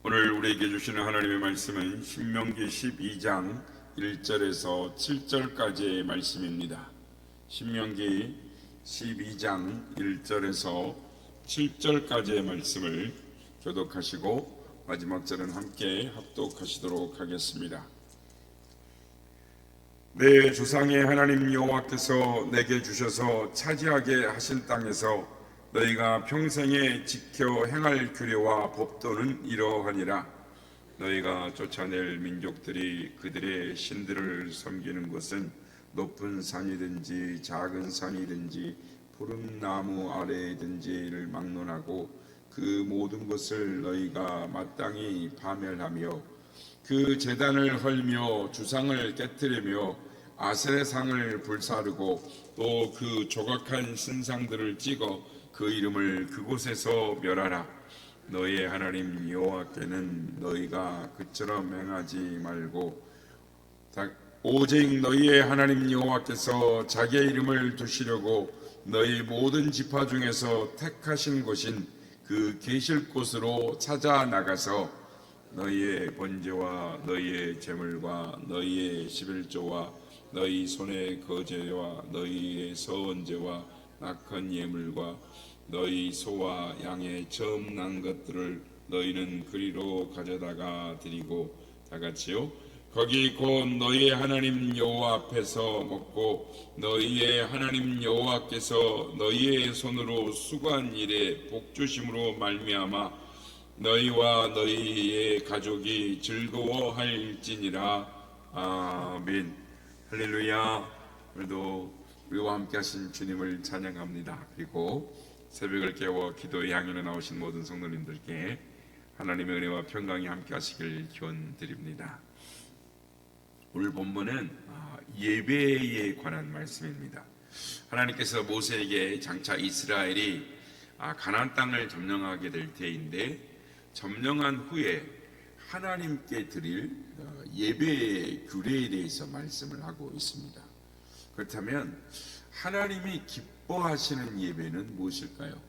오늘 우리에게 주시는 하나님의 말씀은 신명기 12장 1절에서 7절까지의 말씀입니다. 신명기 12장 1절에서 7절까지의 말씀을 교독하시고 마지막 절은 함께 합독하시도록 하겠습니다. 내 조상의 하나님 여호와께서 내게 주셔서 차지하게 하신 땅에서 너희가 평생에 지켜 행할 규례와 법도는 이러하니라. 너희가 쫓아낼 민족들이 그들의 신들을 섬기는 것은 높은 산이든지 작은 산이든지 푸른 나무 아래이든지를 막론하고 그 모든 것을 너희가 마땅히 파멸하며 그 제단을 헐며 주상을 깨뜨리며 아세레상을 불사르고 또 그 조각한 신상들을 찍어 그 이름을 그곳에서 멸하라. 너희의 하나님 여호와께는 너희가 그처럼 행하지 말고 오직 너희의 하나님 여호와께서 자기의 이름을 두시려고 너희 모든 지파 중에서 택하신 곳인 그 계실 곳으로 찾아 나가서 너희의 번제와 너희의 제물과 너희의 11조와 너희 손의 거제와 너희의 서원제와 낙헌 예물과 너희 소와 양의 처음 난 것들을 너희는 그리로 가져다가 드리고 다같이요 거기 곧 너희의 하나님 여호와 앞에서 먹고 너희의 하나님 여호와께서 너희의 손으로 수고한 일에 복주심으로 말미암아 너희와 너희의 가족이 즐거워할지니라. 아멘. 할렐루야. 오늘도 우리와 함께 하신 주님을 찬양합니다. 그리고 새벽을 깨워 기도에 향연해 나오신 모든 성도님들께 하나님의 은혜와 평강이 함께 하시길 기원드립니다. 오늘 본문은 예배에 관한 말씀입니다. 하나님께서 모세에게 장차 이스라엘이 가나안 땅을 점령하게 될 때인데 점령한 후에 하나님께 드릴 예배의 규례에 대해서 말씀을 하고 있습니다. 그렇다면 하나님이 기뻐하시는 예배는 무엇일까요?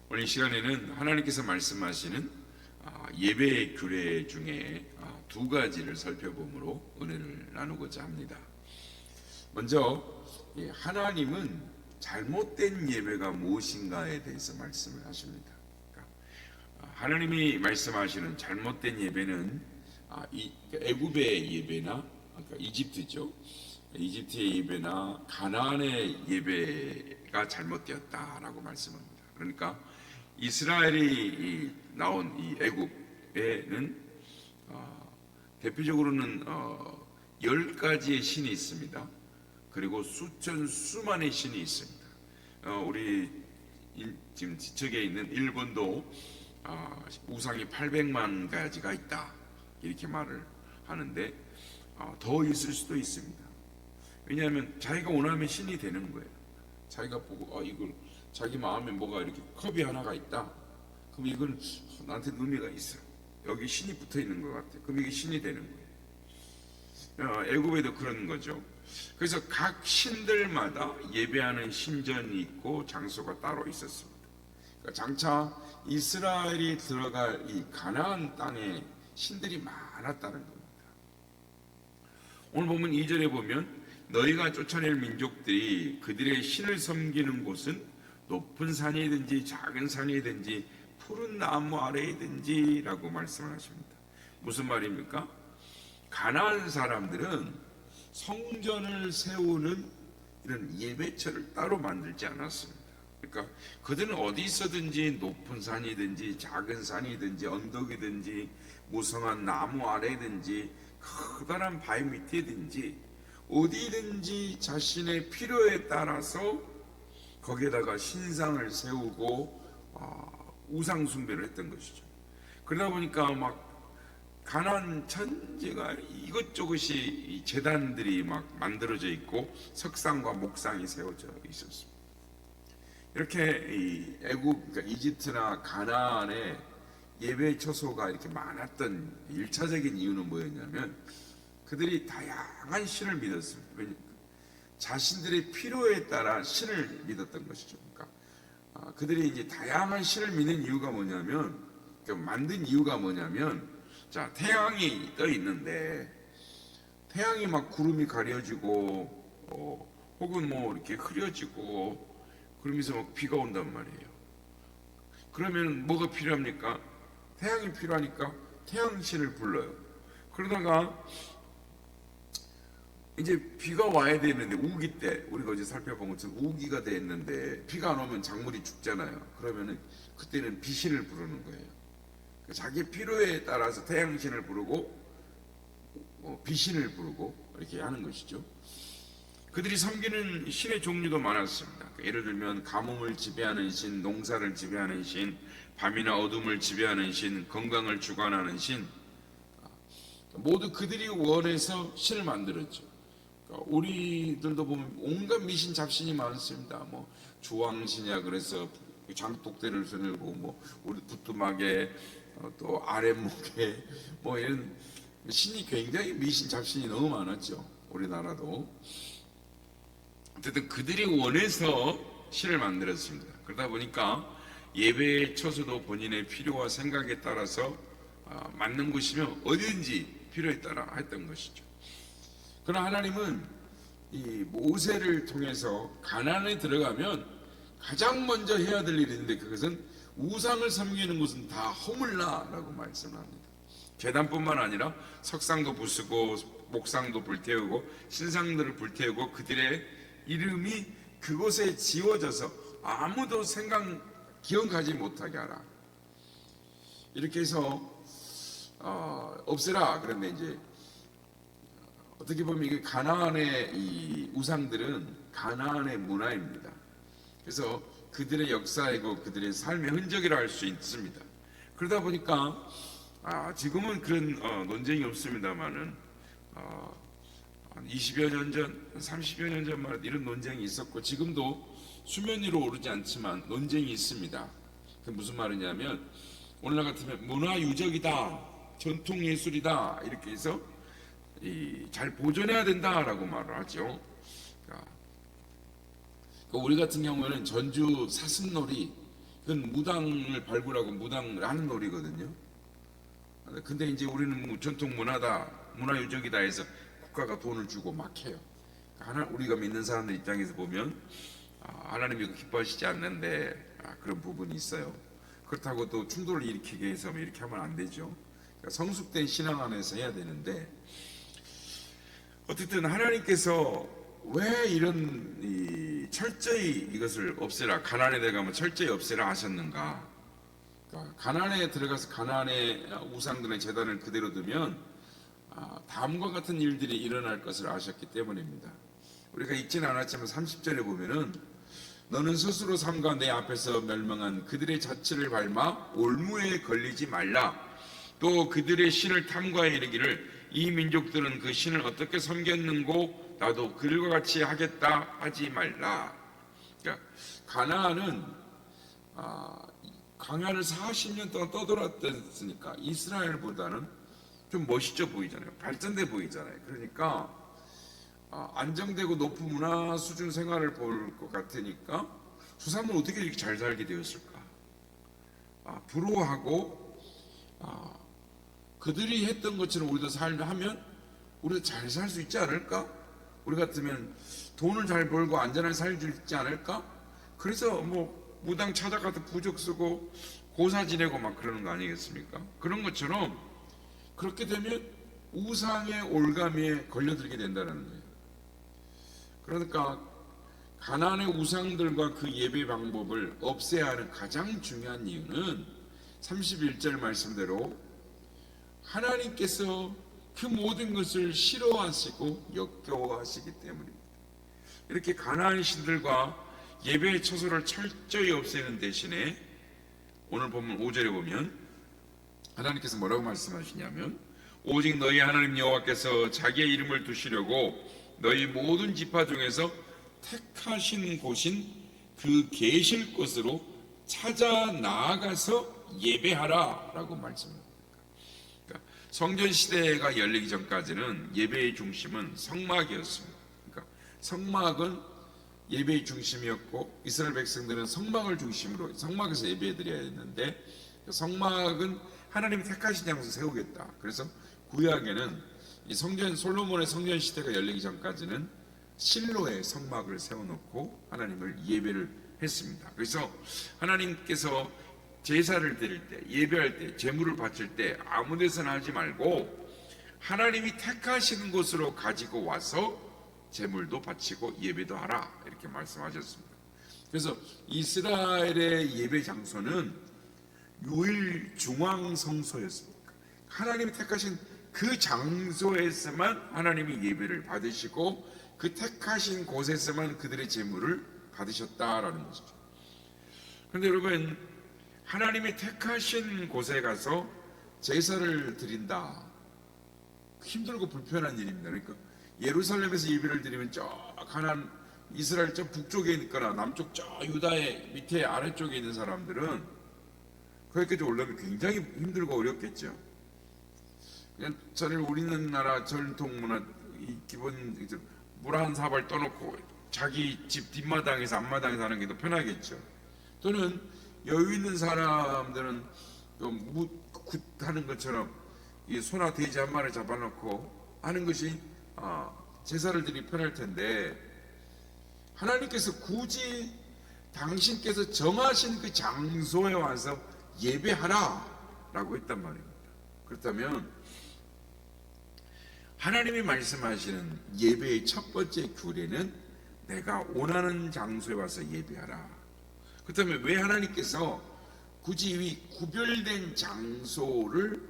오늘 이 시간에는 하나님께서 말씀하시는 예배의 규례 중에 두 가지를 살펴보므로 은혜를 나누고자 합니다. 먼저 하나님은 잘못된 예배가 무엇인가에 대해서 말씀을 하십니다. 하나님이 말씀하시는 잘못된 예배는 애굽의 예배나 이집트죠. 이집트의 예배나 가나안의 예배가 잘못되었다라고 말씀합니다. 그러니까 이스라엘이 나온 이 애굽에는 대표적으로는 10가지의 신이 있습니다. 그리고 수만의 신이 있습니다. 우리 지금 지척에 있는 일본도 우상이 800만 가지가 있다 이렇게 말을 하는데 더 있을 수도 있습니다. 왜냐하면 자기가 원하면 신이 되는 거예요. 자기가 보고 이걸 자기 마음에 뭐가 이렇게 컵이 하나가 있다. 그럼 이건 나한테 의미가 있어. 여기 신이 붙어 있는 것 같아. 그럼 이게 신이 되는 거예요. 애굽에도 그런 거죠. 그래서 각 신들마다 예배하는 신전이 있고 장소가 따로 있었습니다. 그러니까 장차 이스라엘이 들어갈 이 가나안 땅에 신들이 많았다는 겁니다. 오늘 보면 2절에 보면 너희가 쫓아낼 민족들이 그들의 신을 섬기는 곳은 높은 산이든지 작은 산이든지 푸른 나무 아래이든지 라고 말씀을 하십니다. 무슨 말입니까? 가나안 사람들은 성전을 세우는 이런 예배처를 따로 만들지 않았습니다. 그러니까 그들은 어디 있어든지 높은 산이든지 작은 산이든지 언덕이든지 무성한 나무 아래든지 커다란 바위 밑에든지 어디든지 자신의 필요에 따라서 거기에다가 신상을 세우고 우상 숭배를 했던 것이죠. 그러다 보니까 막 가나안 천지가 이것저것이 제단들이 막 만들어져 있고 석상과 목상이 세워져 있었습니다. 이렇게 이 애굽, 그러니까 이집트나 가나안에 예배 처소가 이렇게 많았던 1차적인 이유는 뭐였냐면 그들이 다양한 신을 믿었습니다. 자신들의 필요에 따라 신을 믿었던 것이죠. 그러니까 그들이 이제 다양한 신을 믿는 이유가 뭐냐면 만든 이유가 뭐냐면, 자, 태양이 떠 있는데 태양이 막 구름이 가려지고 혹은 뭐 이렇게 흐려지고 그러면서 막 비가 온단 말이에요. 그러면 뭐가 필요합니까? 태양이 필요하니까 태양신을 불러요. 그러다가 이제 비가 와야 되는데, 우기 때 우리가 어제 살펴본 것처럼 우기가 됐는데 비가 안 오면 작물이 죽잖아요. 그러면은 그때는 비신을 부르는 거예요. 자기 필요에 따라서 태양신을 부르고 비신을 부르고 이렇게 하는 것이죠. 그들이 섬기는 신의 종류도 많았습니다. 예를 들면 가뭄을 지배하는 신, 농사를 지배하는 신, 밤이나 어둠을 지배하는 신, 건강을 주관하는 신, 모두 그들이 원해서 신을 만들었죠. 우리들도 보면 온갖 미신 잡신이 많습니다. 뭐 주왕신이야 그래서 장독대를 서늘고, 뭐 우리 부뚜막에 또 아랫목에 뭐 이런 신이 굉장히 미신 잡신이 너무 많았죠. 우리나라도. 어쨌든 그들이 원해서 신을 만들었습니다. 그러다 보니까 예배의 처소도 본인의 필요와 생각에 따라서 맞는 곳이면 어디든지 필요에 따라 했던 것이죠. 그러나 하나님은 이 모세를 통해서 가나안에 들어가면 가장 먼저 해야 될 일이 있는데, 그것은 우상을 섬기는 것은 다 허물라라고 말씀합니다. 제단뿐만 아니라 석상도 부수고 목상도 불태우고 신상들을 불태우고 그들의 이름이 그곳에 지워져서 아무도 기억하지 못하게 하라. 이렇게 해서 없애라. 그런데 이제 어떻게 보면 이게 가나안의 이 우상들은 가나안의 문화입니다. 그래서 그들의 역사이고 그들의 삶의 흔적이라 할 수 있습니다. 그러다 보니까 지금은 그런 논쟁이 없습니다만은 한 20여 년 전, 30여 년 전만 이런 논쟁이 있었고, 지금도 수면 위로 오르지 않지만 논쟁이 있습니다. 그게 무슨 말이냐면, 오늘날 같으면 문화유적이다, 전통예술이다 이렇게 해서 잘 보존해야 된다라고 말을 하죠. 우리 같은 경우에는 전주 사슴놀이, 그건 무당을 발굴하고 무당을 하는 놀이거든요. 근데 이제 우리는 전통 문화다, 문화유적이다 해서 국가가 돈을 주고 막 해요. 우리가 믿는 사람들 입장에서 보면 하나님이 기뻐하시지 않는데 그런 부분이 있어요. 그렇다고 또 충돌을 일으키게 해서 이렇게 하면 안 되죠. 그러니까 성숙된 신앙 안에서 해야 되는데, 어쨌든 하나님께서 왜 이런 철저히 이것을 없애라, 가나안에 들어가면 철저히 없애라 하셨는가? 그러니까 가나안에 들어가서 가나안의 우상들의 제단을 그대로 두면 다음과 같은 일들이 일어날 것을 아셨기 때문입니다. 우리가 읽지는 않았지만 30절에 보면은 너는 스스로 삼가 내 앞에서 멸망한 그들의 자취를 밟아 올무에 걸리지 말라. 또 그들의 신을 탐구하여 이르기를 이 민족들은 그 신을 어떻게 섬겼는고 나도 그들과 같이 하겠다 하지 말라. 그러니까 가나안은 광야를 40년 동안 떠돌았으니까 이스라엘보다는 좀 멋있어 보이잖아요. 발전돼 보이잖아요. 그러니까 안정되고 높은 문화 수준 생활을 볼 것 같으니까 저 사람은 어떻게 이렇게 잘 살게 되었을까? 부러워하고 그들이 했던 것처럼 우리도 하면 우리도 잘 살 수 있지 않을까? 우리 같으면 돈을 잘 벌고 안전하게 살 수 있지 않을까? 그래서 뭐 무당 찾아가서 부적 쓰고 고사 지내고 막 그러는 거 아니겠습니까? 그런 것처럼 그렇게 되면 우상의 올가미에 걸려들게 된다는 거예요. 그러니까 가나안의 우상들과 그 예배 방법을 없애야 하는 가장 중요한 이유는 31절 말씀대로 하나님께서 그 모든 것을 싫어하시고 역겨워하시기 때문입니다. 이렇게 가나안 신들과 예배의 처소를 철저히 없애는 대신에 오늘 보면 5절에 보면 하나님께서 뭐라고 말씀하시냐면, 오직 너희 하나님 여호와께서 자기의 이름을 두시려고 너희 모든 지파 중에서 택하신 곳인 그 계실 곳으로 찾아 나아가서 예배하라 라고 말씀합니다. 그러니까 성전 시대가 열리기 전까지는 예배의 중심은 성막이었습니다. 그러니까 성막은 예배의 중심이었고 이스라엘 백성들은 성막을 중심으로 성막에서 예배드려야 했는데, 성막은 하나님이 택하신 장소 세우겠다. 그래서 구약에는 이 성전, 솔로몬의 성전 시대가 열리기 전까지는 실로에 성막을 세워놓고 하나님을 예배를 했습니다. 그래서 하나님께서 제사를 드릴 때, 예배할 때, 제물을 바칠 때 아무 데서나 하지 말고 하나님이 택하시는 곳으로 가지고 와서 제물도 바치고 예배도 하라, 이렇게 말씀하셨습니다. 그래서 이스라엘의 예배 장소는 유일 중앙 성소였습니다. 하나님이 택하신 그 장소에서만 하나님이 예배를 받으시고 그 택하신 곳에서만 그들의 제물을 받으셨다라는 것이죠. 그런데 여러분, 하나님이 택하신 곳에 가서 제사를 드린다, 힘들고 불편한 일입니다. 그러니까 예루살렘에서 예배를 드리면 저 가나안, 이스라엘 저 북쪽에 있거나 남쪽 저 유다의 밑에 아래쪽에 있는 사람들은 거기까지 올라오면 굉장히 힘들고 어렵겠죠. 그냥 저를 우리나라 전통 문화, 이 기본 물 한 사발 떠놓고 자기 집 뒷마당에서 앞마당에서 하는 게 더 편하겠죠. 또는 여유 있는 사람들은 굿하는 것처럼 이 소나 돼지 한 마리 잡아놓고 하는 것이 제사를 드리기 편할 텐데, 하나님께서 굳이 당신께서 정하신 그 장소에 와서 예배하라 라고 했단 말입니다. 그렇다면 하나님이 말씀하시는 예배의 첫 번째 규례는 내가 원하는 장소에 와서 예배하라. 그렇다면 왜 하나님께서 굳이 이 구별된 장소를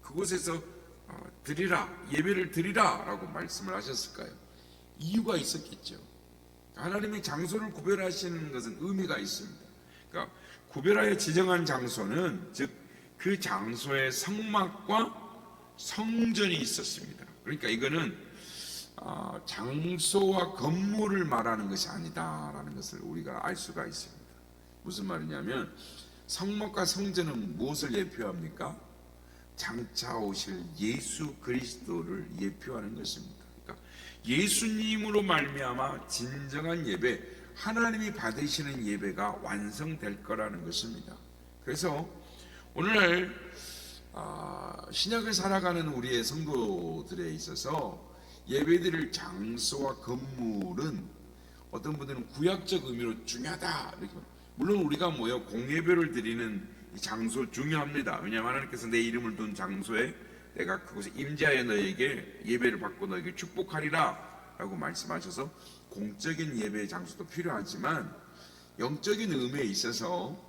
그곳에서 드리라, 예배를 드리라 라고 말씀을 하셨을까요? 이유가 있었겠죠. 하나님이 장소를 구별하시는 것은 의미가 있습니다. 그러니까 구별하여 지정한 장소는 즉 그 장소의 성막과 성전이 있었습니다. 그러니까 이거는 장소와 건물을 말하는 것이 아니다라는 것을 우리가 알 수가 있습니다. 무슨 말이냐면 성막과 성전은 무엇을 예표합니까? 장차 오실 예수 그리스도를 예표하는 것입니다. 그러니까 예수님으로 말미암아 진정한 예배, 하나님이 받으시는 예배가 완성될 거라는 것입니다. 그래서 오늘날 신약을 살아가는 우리의 성도들에 있어서 예배드릴 장소와 건물은 어떤 분들은 구약적 의미로 중요하다, 이렇게. 물론 우리가 공예배를 드리는 이 장소 중요합니다. 왜냐하면 하나님께서 내 이름을 둔 장소에 내가 그곳에 임재하여 너에게 예배를 받고 너에게 축복하리라 라고 말씀하셔서 공적인 예배의 장소도 필요하지만 영적인 의미에 있어서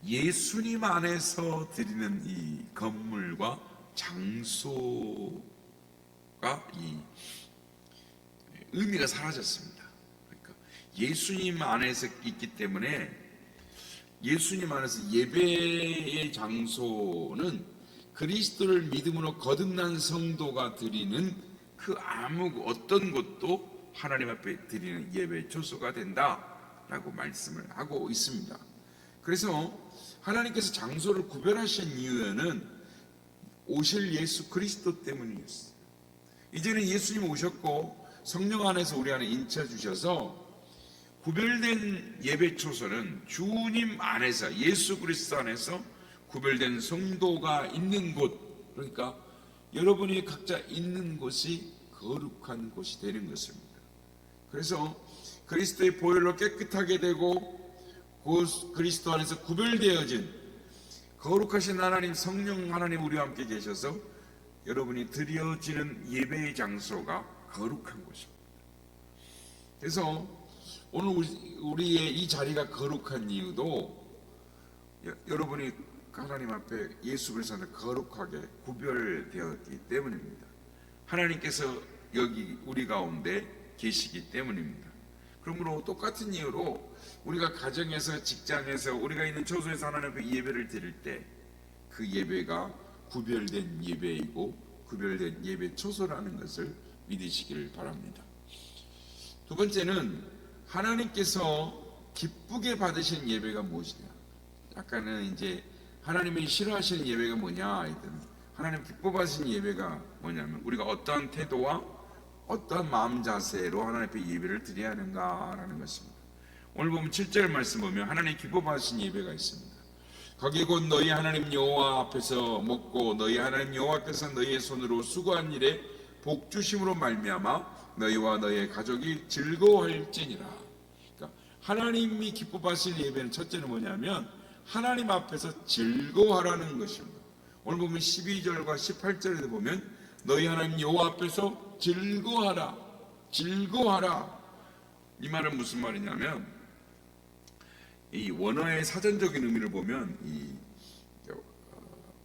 예수님 안에서 드리는 이 건물과 장소가 이 의미가 사라졌습니다. 그러니까 예수님 안에서 있기 때문에 예수님 안에서 예배의 장소는 그리스도를 믿음으로 거듭난 성도가 드리는 그 어떤 것도 하나님 앞에 드리는 예배의 초소가 된다라고 말씀을 하고 있습니다. 그래서 하나님께서 장소를 구별하신 이유는 오실 예수 그리스도 때문이었어요. 이제는 예수님 오셨고 성령 안에서 우리 안에 인쳐 주셔서 구별된 예배 초소는 주님 안에서, 예수 그리스도 안에서 구별된 성도가 있는 곳, 그러니까 여러분이 각자 있는 곳이 거룩한 곳이 되는 것입니다. 그래서 그리스도의 보혈로 깨끗하게 되고 그리스도 안에서 구별되어진 거룩하신 하나님, 성령 하나님 우리와 함께 계셔서 여러분이 드려지는 예배의 장소가 거룩한 곳입니다. 그래서 오늘 우리의 이 자리가 거룩한 이유도 여러분이 하나님 앞에 예수 그리스도 안에 거룩하게 구별되었기 때문입니다. 하나님께서 여기 우리 가운데 계시기 때문입니다. 그러므로 똑같은 이유로 우리가 가정에서, 직장에서, 우리가 있는 처소에서 하나님 앞에 예배를 드릴 때 그 예배가 구별된 예배이고 구별된 예배 초소라는 것을 믿으시기를 바랍니다. 두 번째는 하나님께서 기쁘게 받으신 예배가 무엇이냐. 아까는 이제 하나님이 싫어하시는 예배가 뭐냐 했더니 하나님 기뻐 받으신 예배가 뭐냐면 우리가 어떠한 태도와 어떠한 마음 자세로 하나님 앞에 예배를 드려야 하는가라는 것입니다. 오늘 보면 7절 말씀 보면 하나님 기뻐 받으신 예배가 있습니다. 거기 곧 너희 하나님 여호와 앞에서 먹고 너희 하나님 여호와께서 너희의 손으로 수고한 일에 복 주심으로 말미암아 너희와 너희의 가족이 즐거워할지니라. 그러니까 하나님이 기뻐하실 예배는 첫째는 뭐냐면 하나님 앞에서 즐거워하라는 것입니다. 오늘 보면 12절과 18절에도 보면 너희 하나님 여호와 앞에서 즐거워하라, 즐거워하라. 이 말은 무슨 말이냐면 이 원어의 사전적인 의미를 보면 이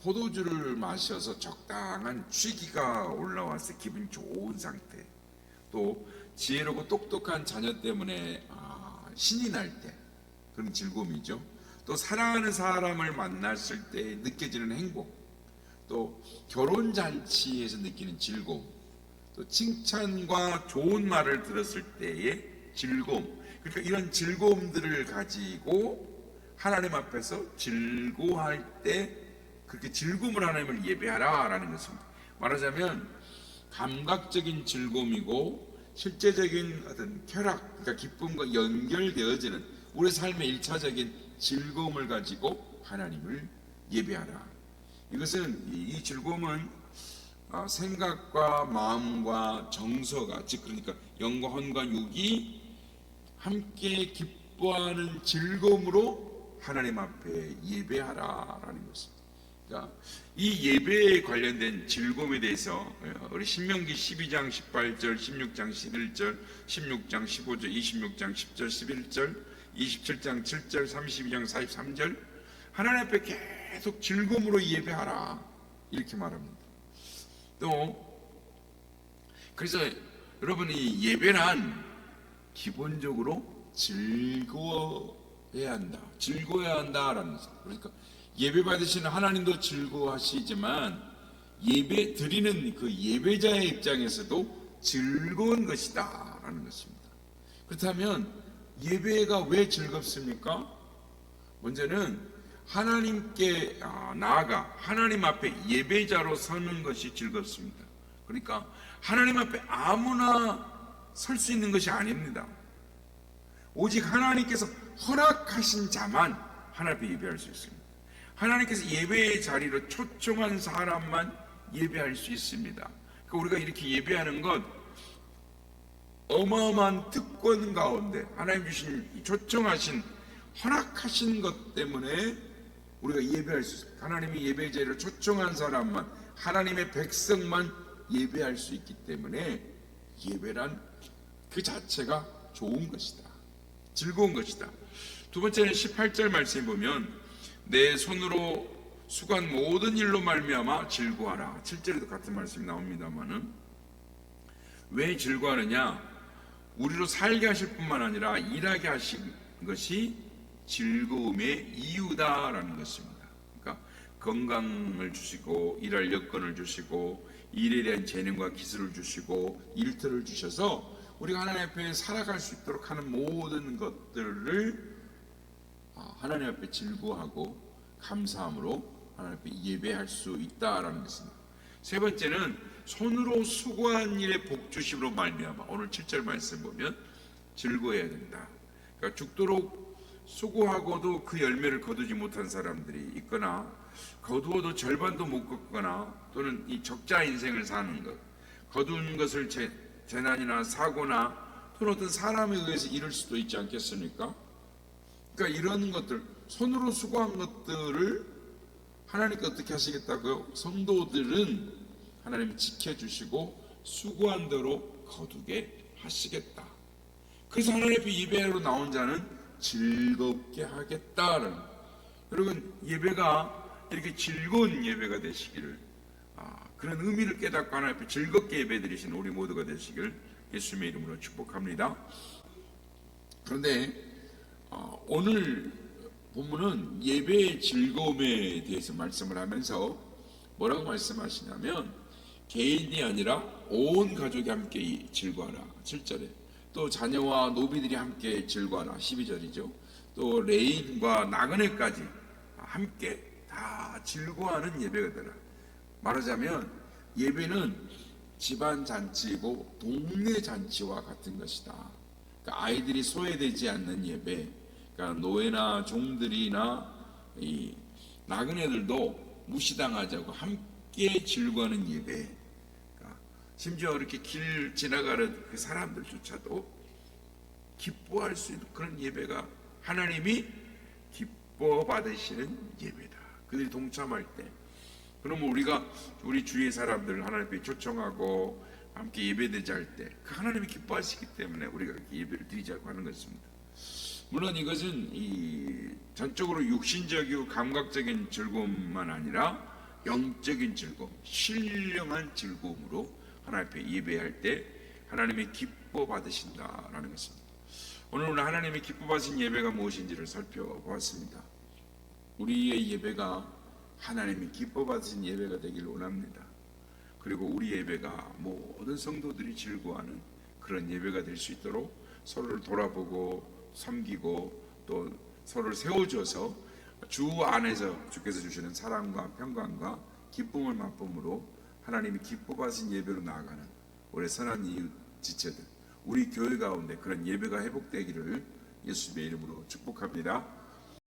포도주를 마셔서 적당한 취기가 올라와서 기분 좋은 상태, 또 지혜롭고 똑똑한 자녀 때문에 신이 날 때 그런 즐거움이죠. 또 사랑하는 사람을 만났을 때 느껴지는 행복, 또 결혼잔치에서 느끼는 즐거움, 또 칭찬과 좋은 말을 들었을 때의 즐거움. 그러니까 이런 즐거움들을 가지고 하나님 앞에서 즐거워할 때 그렇게 즐거움을 하나님을 예배하라 라는 것입니다. 말하자면 감각적인 즐거움이고 실제적인 어떤 쾌락, 그러니까 기쁨과 연결되어지는 우리 삶의 일차적인 즐거움을 가지고 하나님을 예배하라. 이것은 이 즐거움은 생각과 마음과 정서가, 즉 그러니까 영과 혼과 육이 함께 기뻐하는 즐거움으로 하나님 앞에 예배하라라는 것입니다. 그러니까 이 예배에 관련된 즐거움에 대해서 우리 신명기 12장 18절, 16장 11절, 16장 15절, 26장 10절, 11절, 27장 7절, 32장 43절 하나님 앞에 계속 즐거움으로 예배하라 이렇게 말합니다. 또 그래서 여러분이 예배란 기본적으로 즐거워해야 한다, 즐거워야 한다라는 거죠. 그러니까 예배 받으시는 하나님도 즐거워하시지만 예배 드리는 그 예배자의 입장에서도 즐거운 것이다 라는 것입니다. 그렇다면 예배가 왜 즐겁습니까? 먼저는 하나님께 나아가 하나님 앞에 예배자로 서는 것이 즐겁습니다. 그러니까 하나님 앞에 아무나 설 수 있는 것이 아닙니다. 오직 하나님께서 허락하신 자만 하나님 앞에 예배할 수 있습니다. 하나님께서 예배의 자리로 초청한 사람만 예배할 수 있습니다. 그러니까 우리가 이렇게 예배하는 것 어마어마한 특권 가운데 하나님 주신 초청하신 허락하신 것 때문에 우리가 예배할 수 있습니다. 하나님이 예배의 자리로 초청한 사람만, 하나님의 백성만 예배할 수 있기 때문에 예배란 그 자체가 좋은 것이다, 즐거운 것이다. 두 번째는 18절 말씀에 보면 내 손으로 수고한 모든 일로 말미암아 즐거워하라. 7절에도 같은 말씀이 나옵니다만은 왜 즐거워하느냐? 우리로 살게 하실 뿐만 아니라 일하게 하신 것이 즐거움의 이유다라는 것입니다. 그러니까 건강을 주시고 일할 여건을 주시고 일에 대한 재능과 기술을 주시고 일터를 주셔서 우리가 하나님 앞에 살아갈 수 있도록 하는 모든 것들을 하나님 앞에 즐거워하고 감사함으로 하나님 앞에 예배할 수 있다라는 것입니다. 세 번째는 손으로 수고한 일에 복 주심으로 말미암아, 오늘 7절 말씀 보면 즐거워해야 된다. 그러니까 죽도록 수고하고도 그 열매를 거두지 못한 사람들이 있거나 거두어도 절반도 못 걷거나 또는 이 적자 인생을 사는 것, 거둔 것을 재난이나 사고나 또는 어떤 사람에 의해서 잃을 수도 있지 않겠습니까? 그러니까 이런 것들, 손으로 수고한 것들을 하나님께 어떻게 하시겠다고요? 성도들은 하나님이 지켜주시고 수고한 대로 거두게 하시겠다. 그래서 하나님 앞에 예배하러 나온 자는 즐겁게 하겠다는, 여러분 예배가 이렇게 즐거운 예배가 되시기를, 그런 의미를 깨닫고 하나님 앞에 즐겁게 예배드리시는 우리 모두가 되시길 예수님의 이름으로 축복합니다. 그런데 오늘 본문은 예배의 즐거움에 대해서 말씀을 하면서 뭐라고 말씀하시냐면 개인이 아니라 온 가족이 함께 즐거워하라 7절에, 또 자녀와 노비들이 함께 즐거워하라 12절이죠. 또 레인과 나그네까지 함께 다 즐거워하는 예배가 되라. 말하자면 예배는 집안 잔치이고 동네 잔치와 같은 것이다. 그러니까 아이들이 소외되지 않는 예배, 그러니까 노예나 종들이나 이 나그네들도 무시당하자고 함께 즐거워하는 예배, 심지어 이렇게 길 지나가는 그 사람들조차도 기뻐할 수 있는 그런 예배가 하나님이 기뻐 받으시는 예배다. 그들이 동참할 때, 그러면 우리가 우리 주위의 사람들을 하나님 앞에 초청하고 함께 예배드리자 할 때 그 하나님이 기뻐하시기 때문에 우리가 그렇게 예배를 드리자고 하는 것입니다. 물론 이것은 이 전적으로 육신적이고 감각적인 즐거움만 아니라 영적인 즐거움, 신령한 즐거움으로 하나님 앞에 예배할 때 하나님이 기뻐 받으신다라는 것입니다. 오늘 하나님이 기뻐 받으신 예배가 무엇인지를 살펴보았습니다. 우리의 예배가 하나님이 기뻐 받으신 예배가 되길 원합니다. 그리고 우리 예배가 모든 성도들이 즐거워하는 그런 예배가 될 수 있도록 서로를 돌아보고 섬기고 또 서로를 세워줘서 주 안에서 주께서 주시는 사랑과 평강과 기쁨을 맛봄으로 하나님이 기뻐 받으신 예배로 나아가는 우리 선한 이웃 지체들, 우리 교회 가운데 그런 예배가 회복되기를 예수님의 이름으로 축복합니다.